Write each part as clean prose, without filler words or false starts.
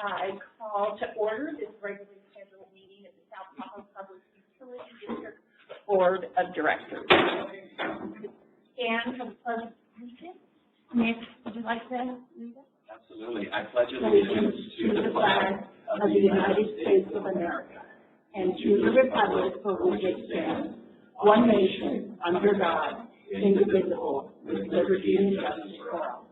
I call to order this regularly scheduled meeting of the South Tahoe Public Utility District Board of Directors. Stand for the pledge of allegiance. Nick, would you like to read it? Absolutely. I pledge allegiance to the flag of the United States of America and to the republic for which it stands, one nation, under God, indivisible, with liberty and justice for all.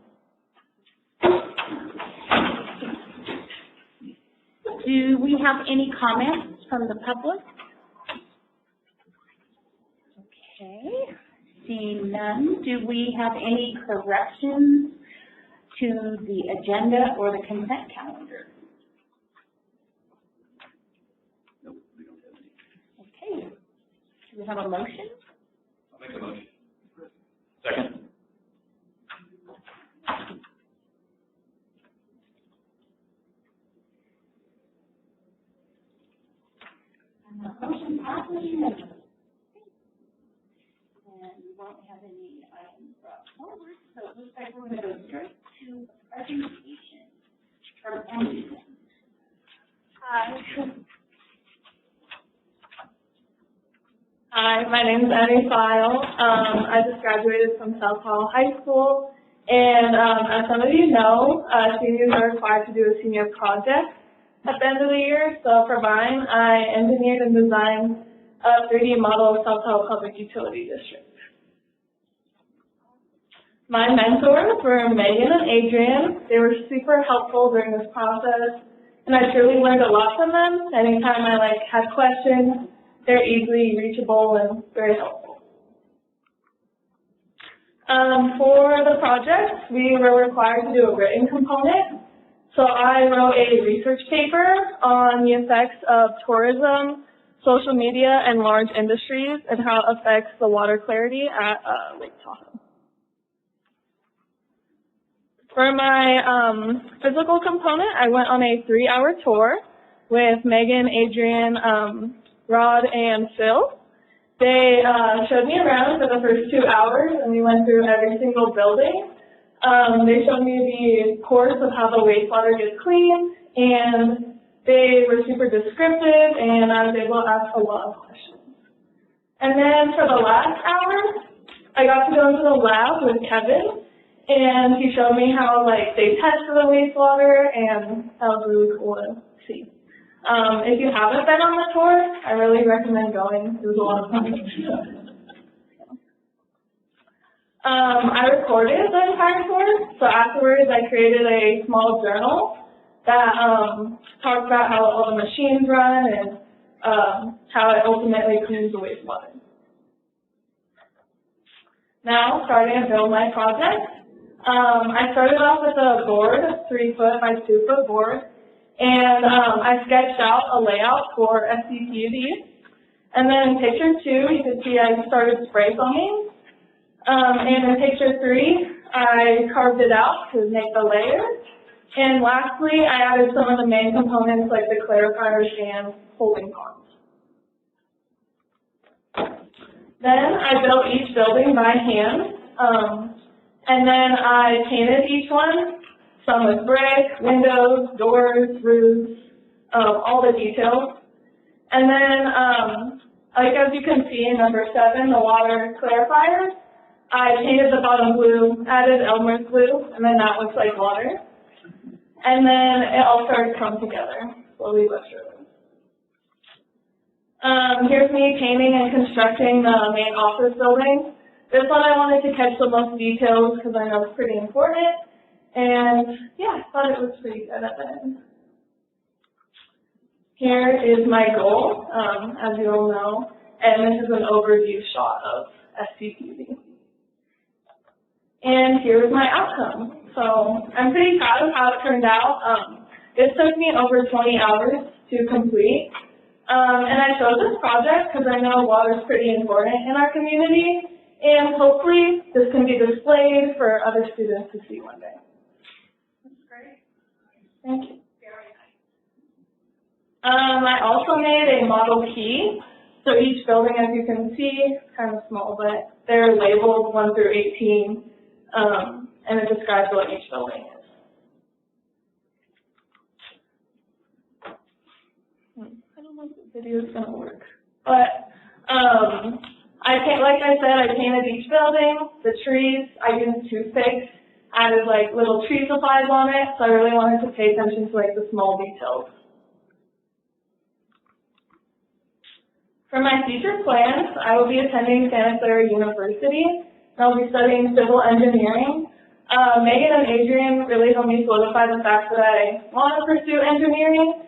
Do we have any comments from the public? Okay, seeing none. Do we have any corrections to the agenda or the consent calendar? No, we don't have any. Okay. Do we have a motion? I'll make a motion. Second. Motion passes unanimously. And we won't have any items brought forward, so it looks like we're going to go straight to a presentation from Andy. Hi, my name is Annie File. I just graduated from South Tahoe High School, and as some of you know, seniors are required to do a senior project at the end of the year. So for mine, I engineered and designed a 3D model of South Tahoe Public Utility District. My mentors were Megan and Adrian. They were super helpful during this process, and I truly learned a lot from them. Anytime I had questions, they're easily reachable and very helpful. For the project, we were required to do a written component. So I wrote a research paper on the effects of tourism, social media, and large industries and how it affects the water clarity at Lake Tahoe. For my physical component, I went on a 3-hour tour with Megan, Adrian, Rod, and Phil. They showed me around for the first 2 hours, and we went through every single building. They showed me the course of how the wastewater gets cleaned, and they were super descriptive, and I was able to ask a lot of questions. And then for the last hour, I got to go into the lab with Kevin, and he showed me how they test for the wastewater, and that was really cool to see. If you haven't been on the tour, I really recommend going. It was a lot of fun. I recorded the entire tour, so afterwards I created a small journal that talks about how all the machines run and how it ultimately cleans the wastewater. Now, starting to build my project. I started off with a board, a 3-foot by 2-foot board, and I sketched out a layout for SCPUD. And then in picture 2, you can see I started spray foaming. And in picture 3, I carved it out to make the layers. And lastly, I added some of the main components like the clarifiers and holding ponds. Then I built each building by hand. And then I painted each one, some with brick, windows, doors, roofs, all the details. And then, as you can see in number 7, the water clarifiers, I painted the bottom blue, added Elmer's glue, and then that looks like water. And then it all started to come together, slowly but surely. Here's me painting and constructing the main office building. This one I wanted to catch the most details because I know it's pretty important. And yeah, I thought it was pretty good at the end. Here is my goal, as you all know, and this is an overview shot of SCPUD. And here's my outcome. So I'm pretty proud of how it turned out. This took me over 20 hours to complete. And I chose this project because I know water is pretty important in our community. And hopefully this can be displayed for other students to see one day. That's great. Thank you. Very nice. I also made a model key. So each building, as you can see, is kind of small, but they're labeled 1 through 18. And it describes what each building is. video is gonna work. But like I said, I painted each building, the trees. I used toothpicks, added like little tree supplies on it. So I really wanted to pay attention to like the small details. For my future plans, I will be attending Santa Clara University, and I'll be studying civil engineering. Megan and Adrian really helped me solidify the fact that I want to pursue engineering.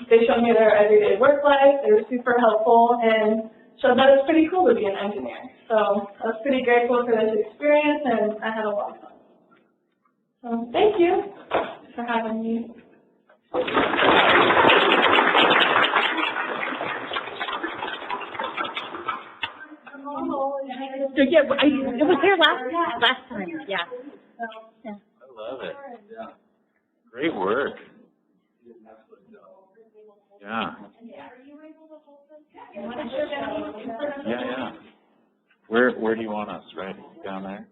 They showed me their everyday work life. They were super helpful and showed that it's pretty cool to be an engineer. So I was pretty grateful for this experience, and I had a lot of fun. So thank you for having me. So yeah, it was there last time. Yeah. I love it. Yeah. Great work. Yeah. Yeah. Where do you want us? Right down there?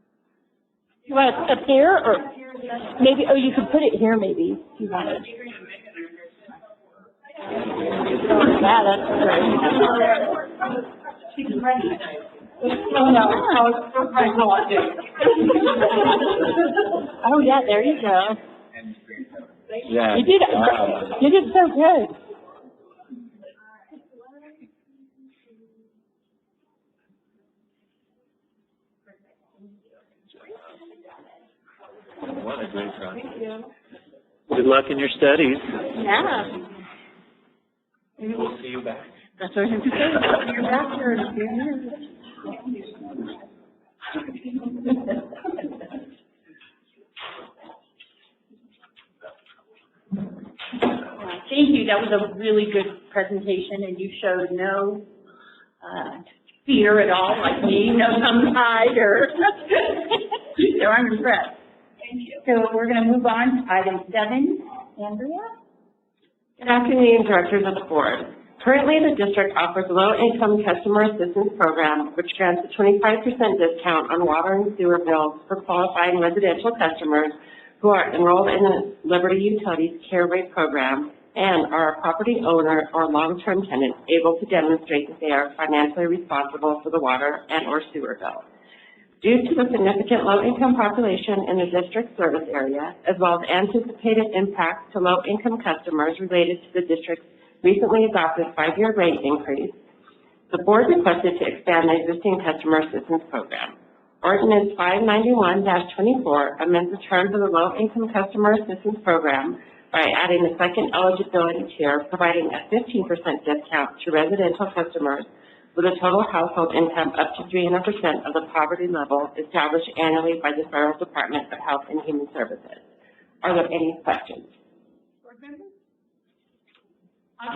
You want it up there, or maybe? Oh, you could put it here, maybe. If you want it. Yeah, that's great. She's ready. Oh no! Oh yeah, there you go. Yeah. You did. You did so good. What a great project. Thank you. Good luck in your studies. Yeah. We'll see you back. That's what I was going to say. You're back here in a few years. Thank you. That was a really good presentation, and you showed no fear at all, like me, no some hide or. So I'm impressed. Thank you. So we're going to move on to item 7. Andrea? Good afternoon, directors of the board. Currently, the district offers a low-income customer assistance program, which grants a 25% discount on water and sewer bills for qualifying residential customers who are enrolled in the Liberty Utilities Care Rate program and are a property owner or long-term tenant able to demonstrate that they are financially responsible for the water and or sewer bill. Due to the significant low-income population in the district service area, as well as anticipated impacts to low-income customers related to the district's recently adopted 5-year rate increase, the board requested to expand the existing customer assistance program. Ordinance 591-24 amends the terms of the low-income customer assistance program by adding a second eligibility tier, providing a 15% discount to residential customers with a total household income up to 300% of the poverty level established annually by the Federal Department of Health and Human Services. Are there any questions? Board members? I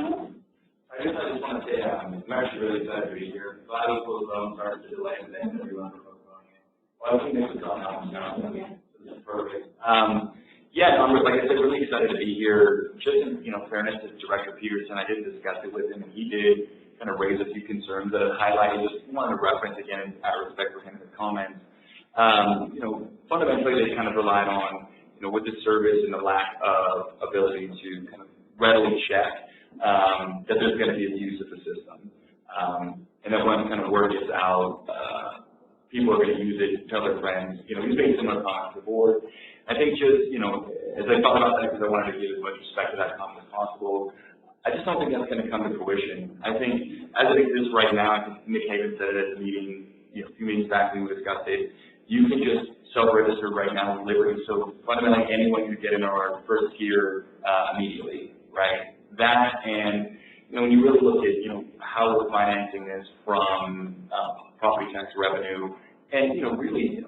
just want to say I'm actually really excited to be here. Glad it was closed. Sorry for the delay and thanks everyone for postponing it. Well, I think this is gone out now. This is perfect. Yeah, I'm like I said, really excited to be here. Just in fairness to Director Peterson, I did discuss it with him, and he did kind of raise a few concerns that I highlighted. Just wanted to reference again out of respect for him in his comments. Fundamentally they kind of relied on, with the service and the lack of ability to kind of readily check that there's going to be abuse of the system. And then when kind of word gets out, people are going to use it, tell their friends. He's made similar comments to the board. I think just, as I thought about that, because I wanted to give as much respect to that comment as possible, I just don't think that's going to come to fruition. I think as it exists right now, I think Nick Haven said it at the meeting, a few meetings back when we discussed it, you can just self-register right now with Liberty. So fundamentally anyone can get into our first tier immediately, right? That and, when you really look at, how we're financing this from property tax revenue and, really,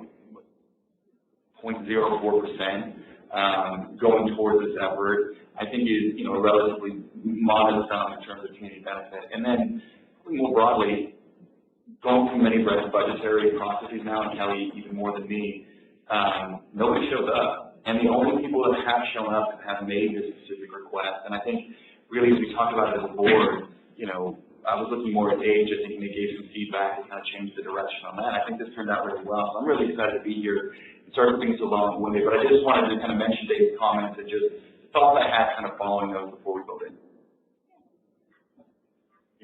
0.04% going towards this effort, I think is, a relatively modest sum in terms of community benefit. And then more broadly, going through many budgetary processes now, and Kelly even more than me, nobody shows up. And the only people that have shown up have made this specific request. And I think really as we talked about it as a board, I was looking more at age. I think they gave some feedback and kind of changed the direction on that. I think this turned out really well. So I'm really excited to be here. Sorry for being so long-winded, but I just wanted to kind of mention Dave's comments and just thoughts I had kind of following those before we voted.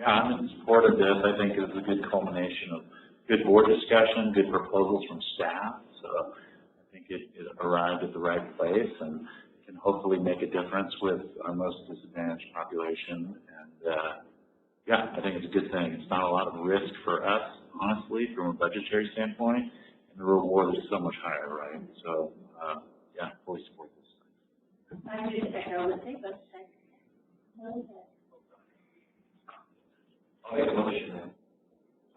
Yeah, I'm in support of this. I think it's a good culmination of good board discussion, good proposals from staff. So I think it arrived at the right place and can hopefully make a difference with our most disadvantaged population. And yeah, I think it's a good thing. It's not a lot of risk for us, honestly, from a budgetary standpoint, and the reward is so much higher, right? So yeah, fully support this. I do echo the same. I'll make a motion.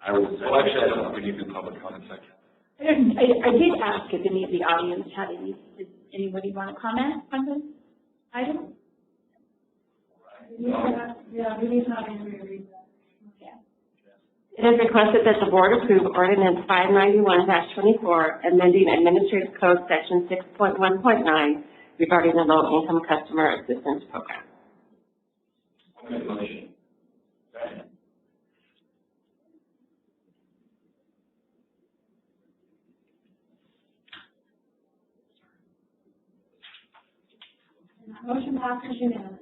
I would say. Well, actually, I don't know if we need to do public comment section. I did ask if any of the audience had any, did anybody want to comment on this item? Yeah, we need to have Andrea read that. It is requested that the board approve ordinance 591-24, amending Administrative Code Section 6.1.9 regarding the low-income customer assistance program. I'll make a motion. Second. Motion passes unanimously.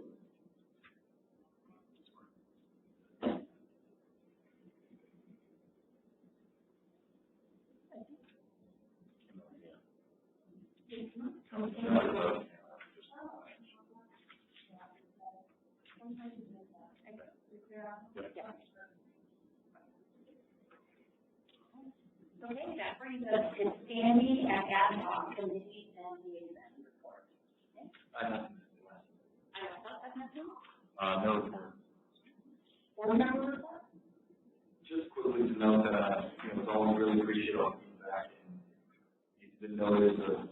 Okay, that brings us to standing and AD-HOC committee and the event report. No. Board member report? Just quickly to note that, it's always really appreciative of feedback, and it's been noted that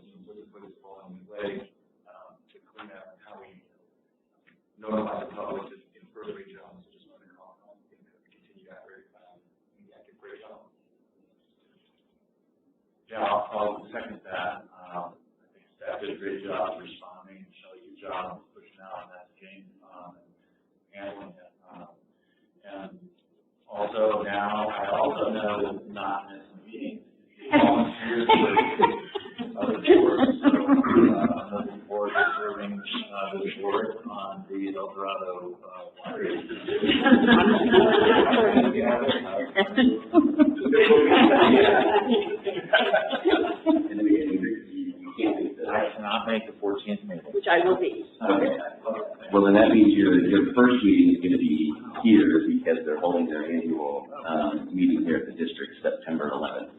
what is falling in way to clean up how we notify the public in first rate jobs. So just wondering how we can continue that very great job. Yeah, I'll second that. I think staff did a great job responding. Shelley, good job pushing out that game and handling it. And also now, I also know that not missing meetings. Volunteers with other boards. So I'm looking forward to serving this board on the El Dorado water. I cannot make the 14th meeting. Which I will be. Well, then that means your first meeting is going to be here because they're holding their annual meeting here at the district September 11th.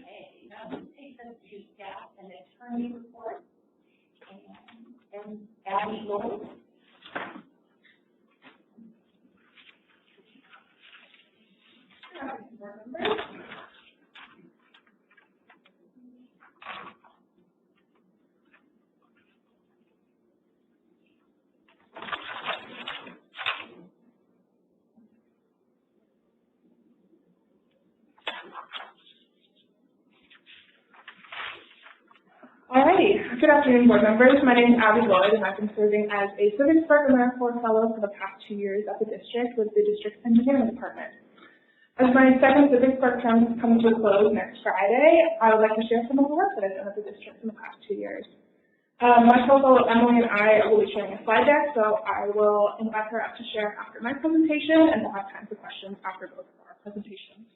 Okay, now let's take us to staff and attorney report. And AD-HOC. Alrighty, good afternoon, board members. My name is Abby Lloyd, and I've been serving as a Civic Spark AmeriCorps Fellow for the past 2 years at the district with the district's engineering department. As my second Civic Spark term comes to a close next Friday, I would like to share some of the work that I've done at the district in the past 2 years. My co-fellow Emily and I will be sharing a slide deck, so I will invite her up to share after my presentation, and we'll have time for questions after both of our presentations.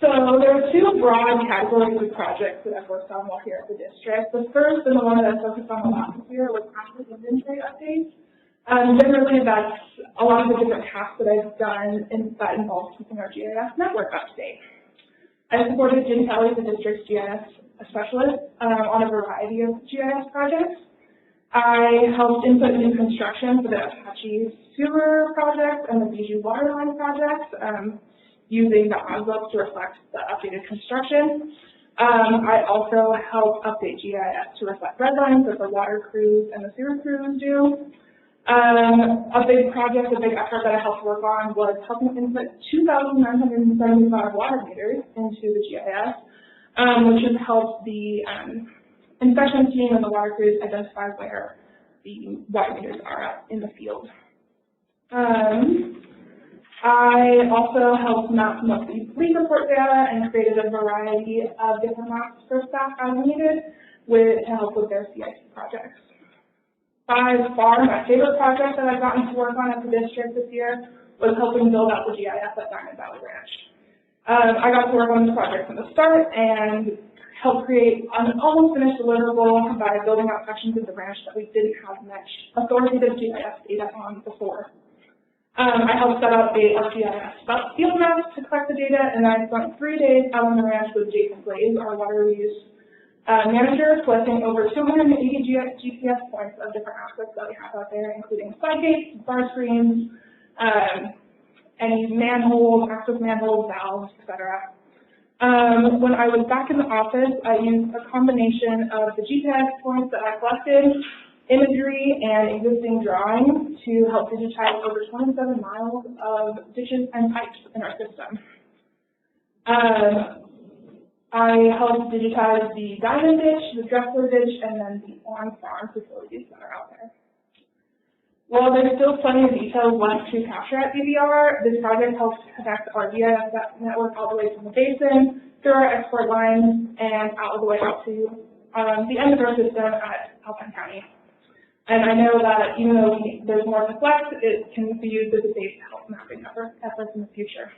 So there are two broad categories of projects that I've worked on while here at the district. The first, and the one that I focused on a lot this year, was asset inventory updates. Generally, that's a lot of the different tasks that I've done that involve keeping our GIS network up to date. I supported Jim Kelly, the district's GIS specialist, on a variety of GIS projects. I helped input new construction for the Apache sewer project and the Bijou water line project, using the envelopes to reflect the updated construction. I also help update GIS to reflect red lines that the water crews and the sewer crews do. A big project, a big effort that I helped work on was helping input 2,975 water meters into the GIS, which has helped the inspection team and the water crews identify where the water meters are at in the field. I also helped map some of the fleet report data and created a variety of different maps for staff as needed to help with their CIP projects. By far, my favorite project that I've gotten to work on at the district this year was helping build out the GIS at Diamond Valley Ranch. I got to work on this project from the start and help create an almost finished deliverable by building out sections of the ranch that we didn't have much authoritative GIS data on before. I helped set up a ArcGIS field map to collect the data, and I spent 3 days out on the ranch with Jason Glaze, our water use manager, collecting over 280 GPS points of different aspects that we have out there, including side gates, bar screens, any manholes, access manholes, valves, etc. When I was back in the office, I used a combination of the GPS points that I collected, imagery, and existing drawings to help digitize over 27 miles of ditches and pipes in our system. I helped digitize the Diamond Ditch, the Dressler Ditch, and then the on-farm facilities that are out there. While there's still plenty of details left to capture at DVR, this project helps connect our GIS network all the way from the basin, through our export lines, and all the way out to the end of our system at Alpine County. And I know that even though there's more to collect, it can be used as a base to help mapping efforts in the future.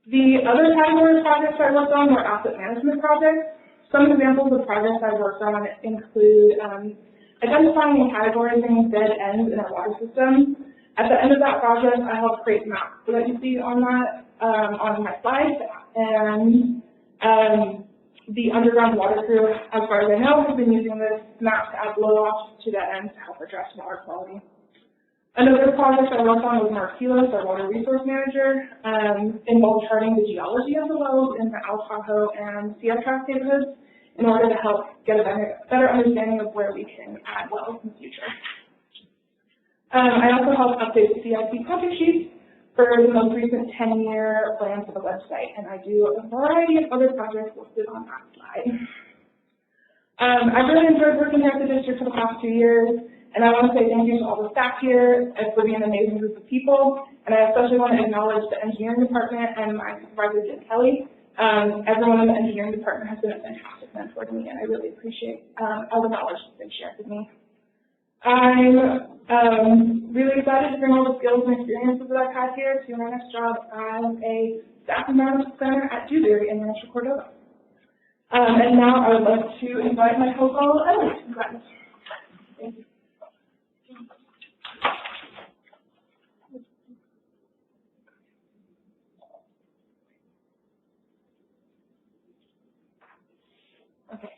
The other category of projects I worked on were asset management projects. Some examples of projects I worked on include identifying and categorizing dead ends in our water system. At the end of that project, I helped create maps that you see on that on my slide, and the underground water crew, as far as I know, has been using this map to add blow-offs to dead ends to help address water quality. Another project I worked on was Mark Helos, our water resource manager, involved charting the geology of the wells in the Tahoe and Sierra Tract neighborhoods in order to help get a better understanding of where we can add wells in the future. I also helped update the CIP project sheet for the most recent 10-year plan for the website, and I do a variety of other projects listed on that slide. I've really enjoyed working here at the district for the past 2 years, and I want to say thank you to all the staff here for being an amazing group of people, and I especially want to acknowledge the engineering department and my supervisor, Jim Kelly. Everyone in the engineering department has been a fantastic mentor to me, and I really appreciate all the knowledge that's been shared with me. I'm really excited to bring all the skills and experiences that I've had here to my next job as a staff environmental center at Dewberry in Rancho Cordova. And now I would like to invite my co-fellow Emily to present. Thank you. Okay.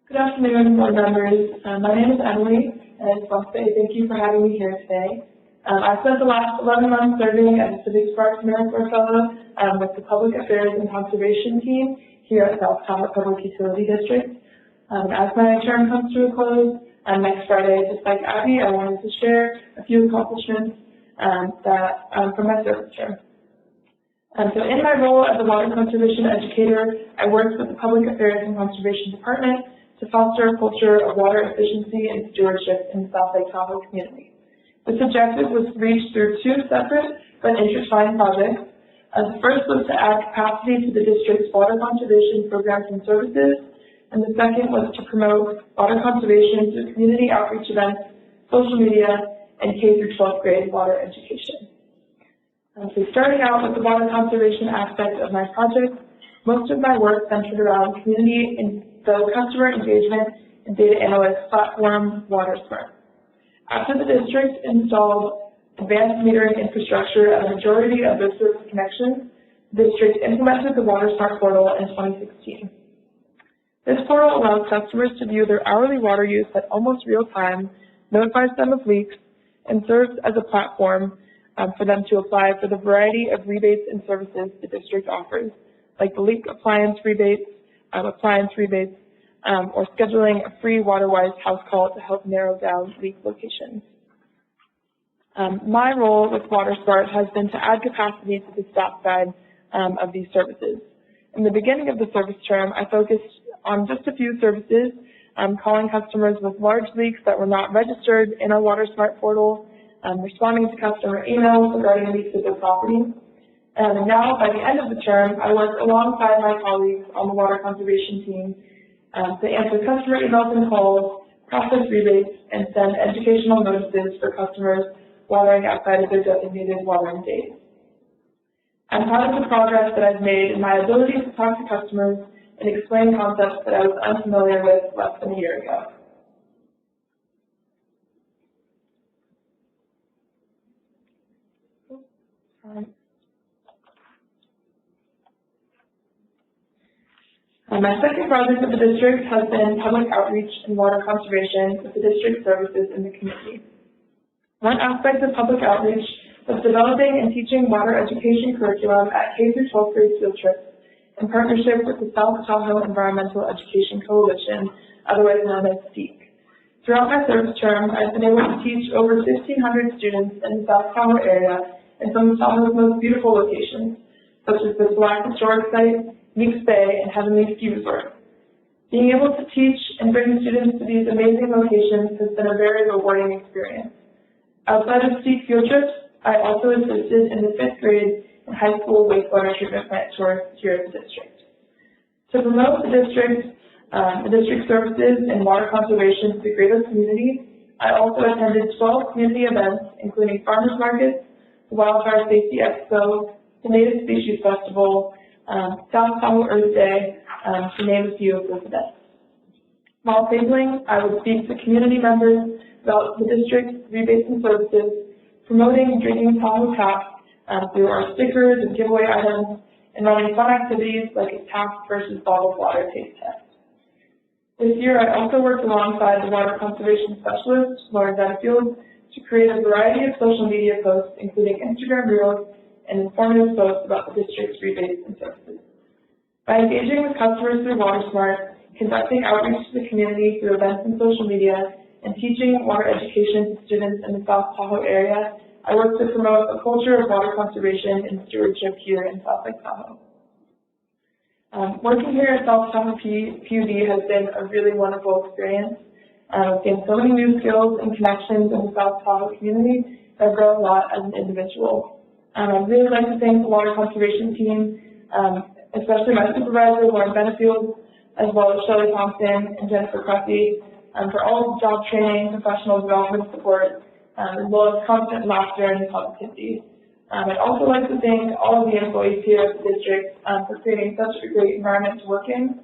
Good afternoon, board members. My name is Emily, and I just want to say thank you for having me here today. I've spent the last 11 months serving as a Civic Sparks Miracle Fellow with the Public Affairs and Conservation team here at South Tahoe Public Utility District. As my term comes to a close next Friday, just like Abby, I wanted to share a few accomplishments from my service term. So in my role as a water conservation educator, I worked with the Public Affairs and Conservation Department to foster a culture of water efficiency and stewardship in the South Lake Tahoe community. This objective was reached through 2 separate but intertwined projects. The first was to add capacity to the district's water conservation programs and services, and the second was to promote water conservation through community outreach events, social media, and K-12 grade water education. So starting out with the water conservation aspect of my project, most of my work centered around community and the customer engagement and data analytics platform, WaterSmart. After the district installed advanced metering infrastructure at a majority of their service connections, the district implemented the WaterSmart portal in 2016. This portal allows customers to view their hourly water use at almost real time, notifies them of leaks, and serves as a platform for them to apply for the variety of rebates and services the district offers, like the leak appliance rebates, or scheduling a free WaterWise house call to help narrow down leak locations. My role with WaterSmart has been to add capacity to the staff side of these services. In the beginning of the service term, I focused on just a few services, calling customers with large leaks that were not registered in our WaterSmart portal, responding to customer emails regarding leaks at their property. And now, by the end of the term, I work alongside my colleagues on the water conservation team to answer customer emails and calls process rebates, and send educational notices for customers watering outside of their designated watering days. I'm proud of the progress that I've made in my ability to talk to customers and explain concepts that I was unfamiliar with less than a year ago. My second project with the district has been public outreach and water conservation with the district services in the community. One aspect of public outreach was developing and teaching water education curriculum at K-12 grade field trips in partnership with the South Tahoe Environmental Education Coalition, otherwise known as SEEK. Throughout my service term, I've been able to teach over 1,500 students in the South Tahoe area in some of Tahoe's most beautiful locations, such as the Black Historic Site, Meeks Bay, and Heavenly Ski Resort. Being able to teach and bring students to these amazing locations has been a very rewarding experience. Outside of SEEK field trips, I also assisted in the 5th grade and high school wastewater treatment plant tours here at the district. To promote the district services and water conservation to the greater community, I also attended 12 community events, including farmers markets, the Wildfire Safety Expo, the Native Species Festival, South Tahoe Earth Day, to name a few of those events. While tabling, I would speak to community members about the district's rebates and services, promoting Drinking Tahoe Tap through our stickers and giveaway items, and running fun activities like a tap versus bottled water taste test. This year, I also worked alongside the water conservation specialist, Lauren Denfield, to create a variety of social media posts, including Instagram Reels and informative posts about the district's rebates and services. By engaging with customers through WaterSmart, conducting outreach to the community through events and social media, and teaching water education to students in the South Tahoe area, I work to promote a culture of water conservation and stewardship here in South Lake Tahoe. Working here at South Tahoe PUD has been a really wonderful experience. I've gained so many new skills and connections in the South Tahoe community. I've grown a lot as an individual. I'd really like to thank the water conservation team, especially my supervisor, Lauren Benefield, as well as Shelley Thompson and Jennifer Cressy, for all the job training, professional development support, as well as constant laughter and positivity. I'd also like to thank all of the employees here at the district for creating such a great environment to work in.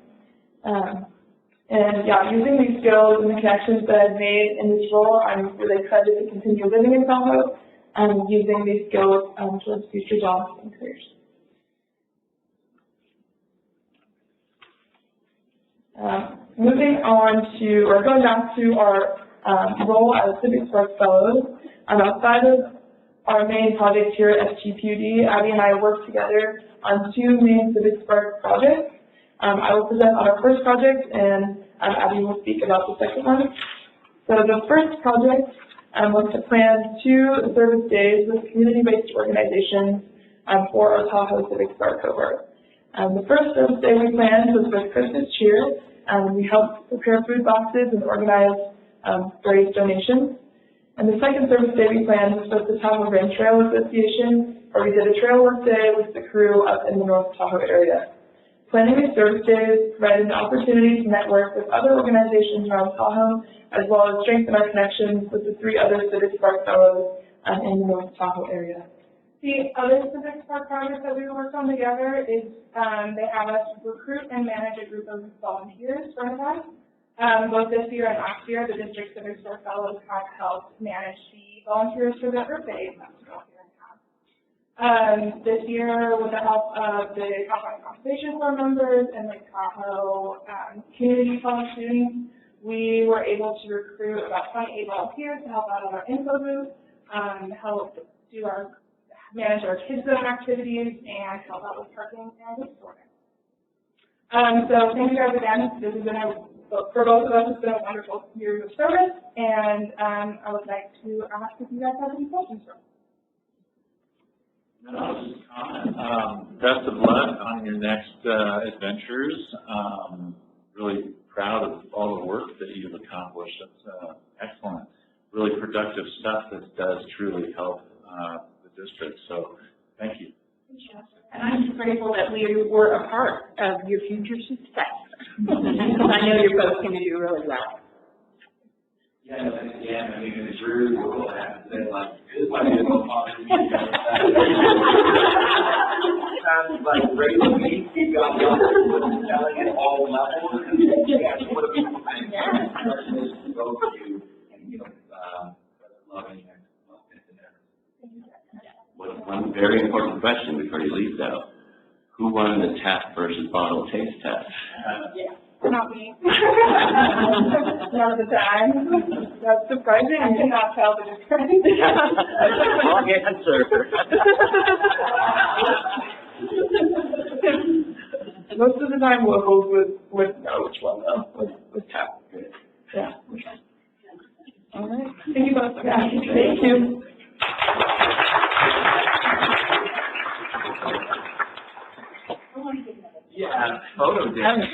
And yeah, using these skills and the connections that I've made in this role, I'm really excited to continue living in Tahoe and using these skills towards future jobs and careers. Going back to our role as Civic Spark Fellows, outside of our main project here at STPUD, Abby and I work together on 2 main Civic Spark projects. I will present on our first project, and Abby will speak about the second one. So the first project was to plan 2 service days with community-based organizations for our Tahoe Civic Spark cohort. The first service day we planned was with Christmas Cheer. We helped prepare food boxes and organize various donations. And the second service day we planned was with the Tahoe Rim Trail Association, where we did a trail work day with the crew up in the North Tahoe area. Planning these service days provided an opportunity to network with other organizations around Tahoe, as well as strengthen our connections with the 3 other Civic Spark Fellows in the North Tahoe area. The other Civic Spark project that we worked on together is they have us recruit and manage a group of volunteers for an event. Both this year and last year, the District Civic Spark Fellows have helped manage the volunteers for the Earth Day festival here in town. This year, with the help of the Tahoe Conservation Corps members and the Tahoe Community College students, we were able to recruit about 28 volunteers to help out on our info booth, help manage our kids' zone activities, and help out with parking and gift sorting. So thank you guys again. This has been for both of us, it's been a wonderful year of service, and I would like to ask if you guys have any questions for me. No, just comment. Best of luck on your next adventures. Really proud of all the work that you've accomplished. That's excellent. Really productive stuff that does truly help the district. So thank you. And I'm just grateful that we were a part of your future success. Because I know you're both going to do really well. Yeah, and again, I mean, in the dreary world, I have to say, like, this might be a little positive. Sounds like regular meat, you got selling at all levels. Yeah, what a beautiful thing. Congratulations to both of you, and, you know, loving and One very important question before you leave, though. Who won the tap versus bottle taste test? Not me. None of the time. That's surprising. I cannot tell the difference. Wrong answer. Most of the time we'll go with no, which one though? With tap. Yeah. All right. Thank you both. Thank you. yeah, photo dance.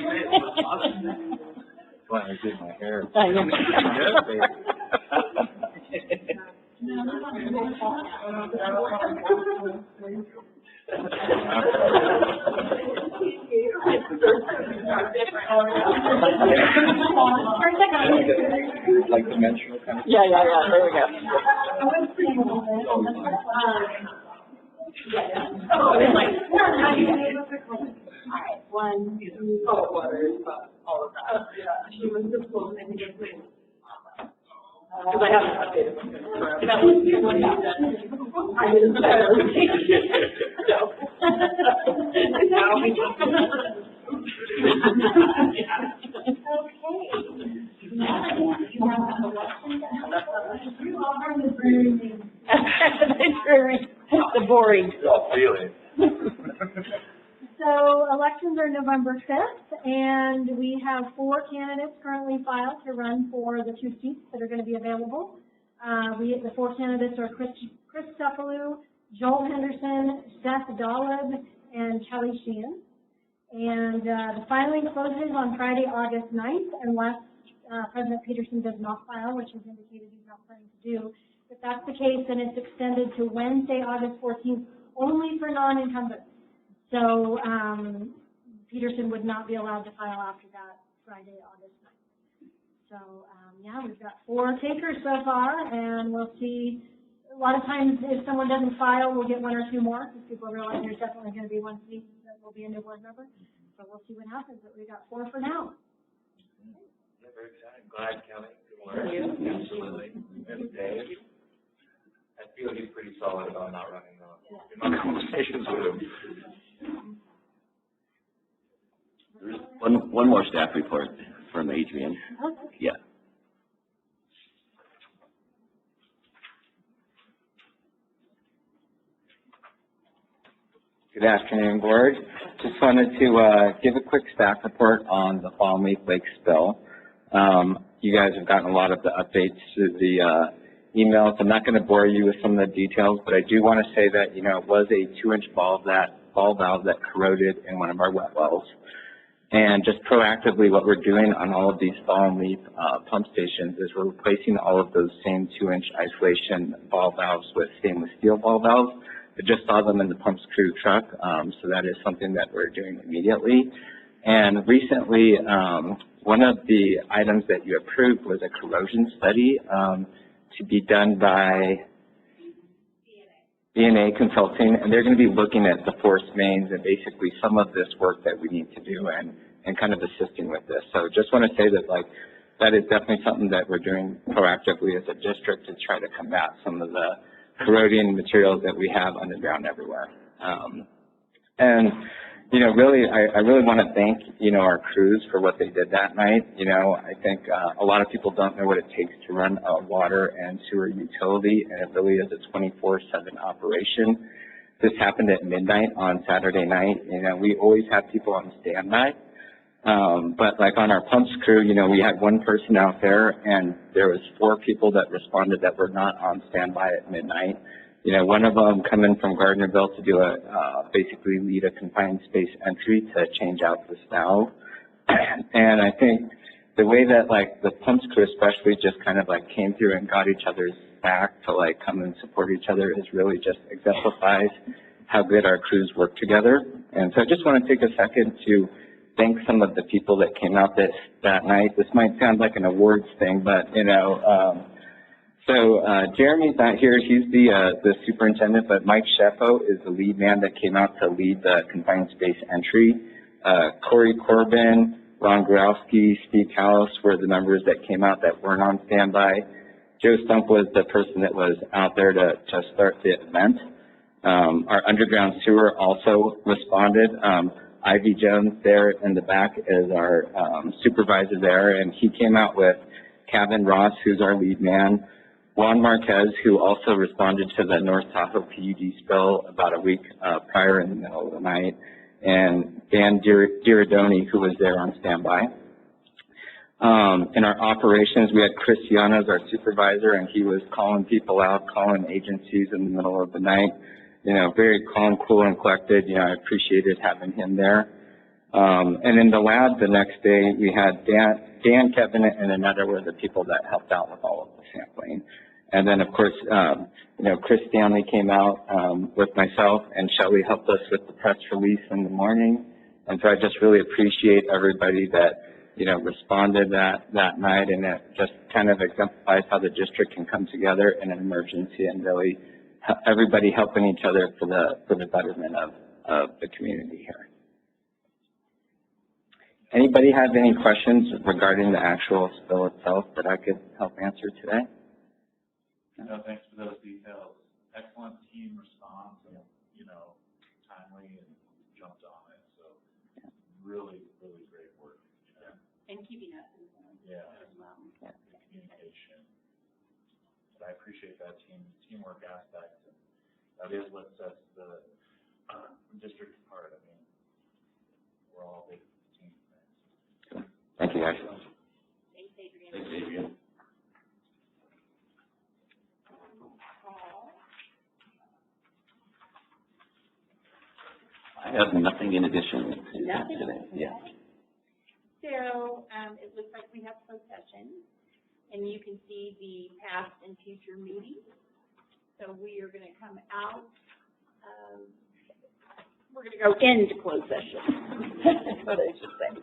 Why I did my hair. Like dimensional kind of. Yeah, there we go. One, salt water is all of that. Yeah, she was just close, I think it's clean. Because I haven't updated them. That was the one that I didn't the boring. Really? So elections are November 5th, and we have 4 candidates currently filed to run for the 2 seats that are going to be available. The 4 candidates are Chris Cephalou, Joel Henderson, Seth Dollib, and Kelly Sheehan. And the filing closes on Friday, August 9th, unless President Peterson does not file, which he's indicated he's not planning to do. If that's the case, then it's extended to Wednesday, August 14th, only for non-incumbents. So Peterson would not be allowed to file after that Friday, August 9th. So yeah, we've got 4 takers so far, and we'll see. A lot of times, if someone doesn't file, we'll get 1 or 2 more, because people realize there's definitely going to be 1 seat that will be a new board member. So we'll see what happens, but we've got 4 for now. Yeah, very exciting. Glad, Kelly. Good morning. Absolutely. And Dave. I feel he's pretty solid about not running in my conversations with him. There's one more staff report from Adrian. Yeah. Good afternoon, Board. Just wanted to give a quick staff report on the Fallen Leaf Lake spill. You guys have gotten a lot of the updates to the emails. I'm not going to bore you with some of the details, but I do want to say that, you know, it was a 2-inch ball valve that corroded in one of our wet wells. And just proactively, what we're doing on all of these Fallen Leaf pump stations is we're replacing all of those same 2-inch isolation ball valves with stainless steel ball valves. I just saw them in the pumps crew truck, so that is something that we're doing immediately. And recently, one of the items that you approved was a corrosion study to be done by DNA Consulting, and they're going to be looking at the force mains and basically some of this work that we need to do and kind of assisting with this. So just want to say that, like, that is definitely something that we're doing proactively as a district to try to combat some of the corroding materials that we have underground everywhere. And, you know, really, I really want to thank, you know, our crews for what they did that night. You know, I think a lot of people don't know what it takes to run a water and sewer utility, and it really is a 24/7 operation. This happened at midnight on Saturday night. You know, we always have people on standby. But like on our pumps crew, you know, we had 1 person out there, and there was 4 people that responded that were not on standby at midnight. You know, one of them coming from Gardnerville to do basically lead a confined space entry to change out the valve. And I think the way that, like, the pumps crew especially just kind of like came through and got each other's back to like come and support each other is really just exemplifies how good our crews work together. And so I just want to take a second to thank some of the people that came out that night. This might sound like an awards thing, but, Jeremy's not here. He's the superintendent, but Mike Sheffo is the lead man that came out to lead the confined space entry. Corey Corbin, Ron Growski, Steve Callis were the members that came out that weren't on standby. Joe Stump was the person that was out there to start the event. Our underground sewer also responded. Ivy Jones there in the back is our supervisor there, and he came out with Kevin Ross, who's our lead man, Juan Marquez, who also responded to the North Tahoe PUD spill about a week prior in the middle of the night, and Dan Giradoni, who was there on standby. In our operations, we had Chris Yana as our supervisor, and he was calling people out, calling agencies in the middle of the night. Very calm, cool, and collected. I appreciated having him there. And in the lab the next day, we had Dan, Kevin, and Annetta were the people that helped out with all of the sampling. And then, of course, Chris Stanley came out with myself, and Shelley helped us with the press release in the morning. And so I just really appreciate everybody that, responded that night, and it just kind of exemplifies how the district can come together in an emergency and really everybody helping each other for the betterment of the community here. Anybody have any questions regarding the actual spill itself that I could help answer today? No, thanks for those details. Excellent team response, and, timely and jumped on it. So really, really great work. And keeping us informed as well. Communication. But I appreciate that teamwork aspect. And that is what sets the district apart. I mean, we're all big team things. Thank you, guys. Thanks, Adrian. Thanks, Adrian. I have nothing in addition to today. Yeah. So, it looks like we have closed session, and you can see the past and future meetings. So we are going to come out, we're going to go into closed session. That's what I should say.